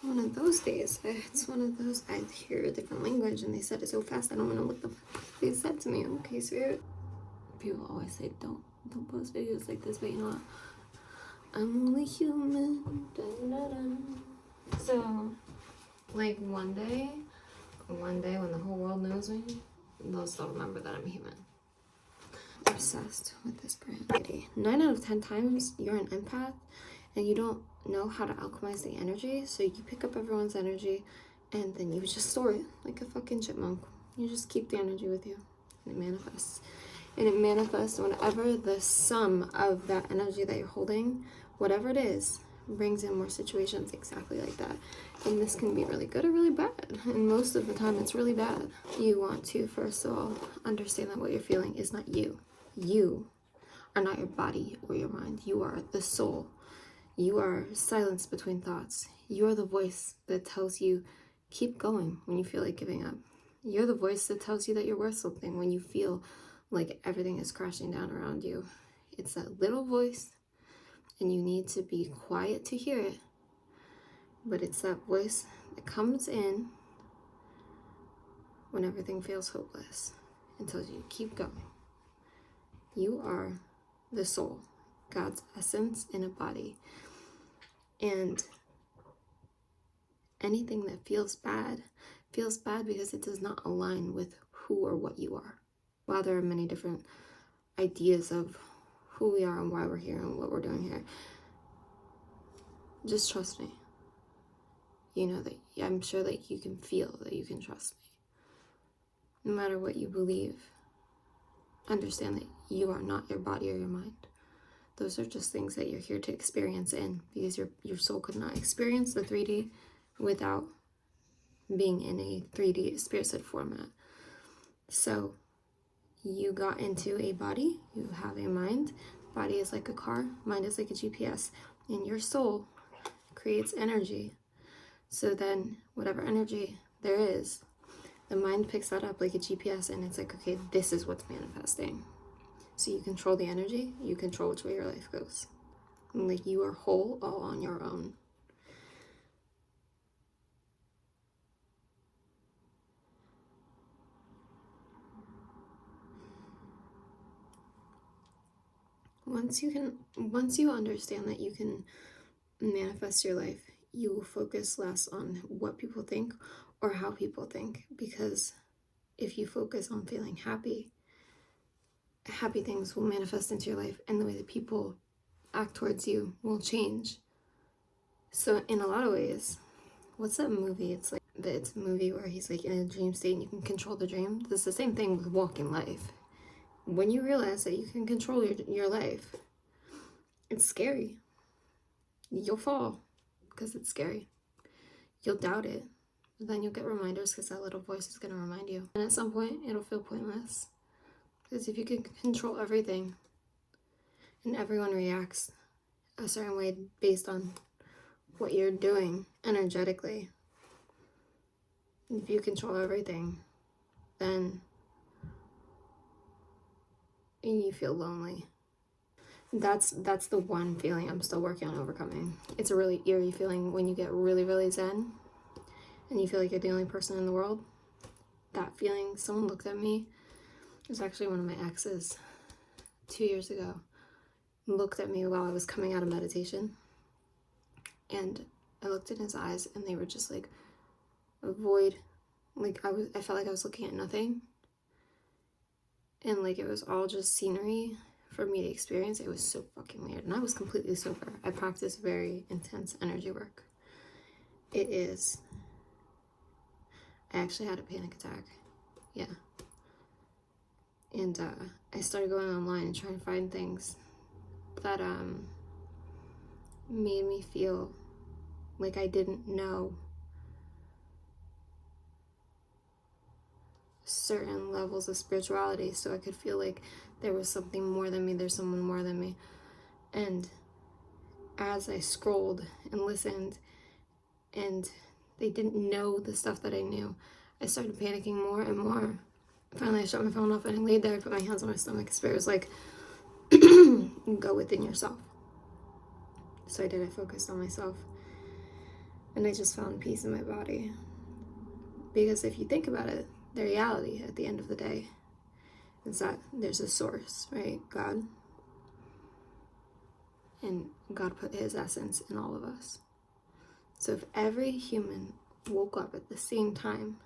one of those days. It's one of those, I hear a different language and they said it so fast I don't know what the fuck they said to me. Okay, spirit. People always say don't post videos like this, but you know what? I'm only human. Dun, dun, dun. So, like one day when the whole world knows me, they'll still remember that I'm human. Obsessed with this brand. 9 out of 10 times you're an empath and you don't know how to alchemize the energy, so you pick up everyone's energy and then you just store it like a fucking chipmunk. You just keep the energy with you and it manifests. And it manifests whenever the sum of that energy that you're holding, whatever it is, brings in more situations exactly like that. And this can be really good or really bad. And most of the time it's really bad. You want to, first of all, understand that what you're feeling is not you. You are not your body or your mind. You are the soul. You are silence between thoughts. You are the voice that tells you keep going when you feel like giving up. You're the voice that tells you that you're worth something when you feel like everything is crashing down around you. It's that little voice, and you need to be quiet to hear it. But it's that voice that comes in when everything feels hopeless and tells you to keep going. You are the soul, God's essence in a body. And anything that feels bad because it does not align with who or what you are. While there are many different ideas of who we are and why we're here and what we're doing here, just trust me. You know that I'm sure that you can feel that you can trust me. No matter what you believe, understand that you are not your body or your mind. Those are just things that you're here to experience in, because your soul could not experience the 3D without being in a 3D spirit set format. So you got into a body, you have a mind. Body is like a car, mind is like a GPS, and your soul creates energy. So then whatever energy there is, the mind picks that up like a GPS, and it's like, okay, this is what's manifesting. So you control the energy, you control which way your life goes. And like, you are whole all on your own. Once you understand that you can manifest your life, you will focus less on what people think or how people think. Because if you focus on feeling happy, happy things will manifest into your life, and the way that people act towards you will change. So in a lot of ways, what's that movie? It's a movie where he's like in a dream state and you can control the dream. It's the same thing with walking life. When you realize that you can control your life, it's scary. You'll fall because it's scary. You'll doubt it, but then you'll get reminders because that little voice is going to remind you. And at some point, it'll feel pointless. Because if you can control everything and everyone reacts a certain way based on what you're doing energetically, if you control everything, then you feel lonely. That's the one feeling I'm still working on overcoming. It's a really eerie feeling when you get really, really zen and you feel like you're the only person in the world. That feeling, someone looked at me. It was actually one of my exes 2 years ago. Looked at me while I was coming out of meditation. And I looked in his eyes and they were just like a void. Like I felt like I was looking at nothing. And like it was all just scenery for me to experience. It was so fucking weird. And I was completely sober. I practice very intense energy work. It is. I actually had a panic attack. Yeah. And I started going online and trying to find things that made me feel like I didn't know certain levels of spirituality, so I could feel like there was something more than me, there's someone more than me. And as I scrolled and listened and they didn't know the stuff that I knew, I started panicking more and more. Finally, I shut my phone off and I laid there, I put my hands on my stomach. Spirit was like, go within yourself. So I did. I focused on myself. And I just found peace in my body. Because if you think about it, the reality at the end of the day is that there's a source, right? God. And God put his essence in all of us. So if every human woke up at the same time,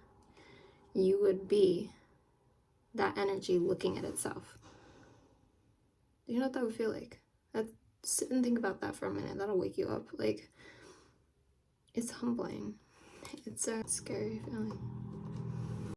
you would be that energy looking at itself. Do you know what that would feel like? Sit and think about that for a minute. That'll wake you up. Like, it's humbling. It's a scary feeling.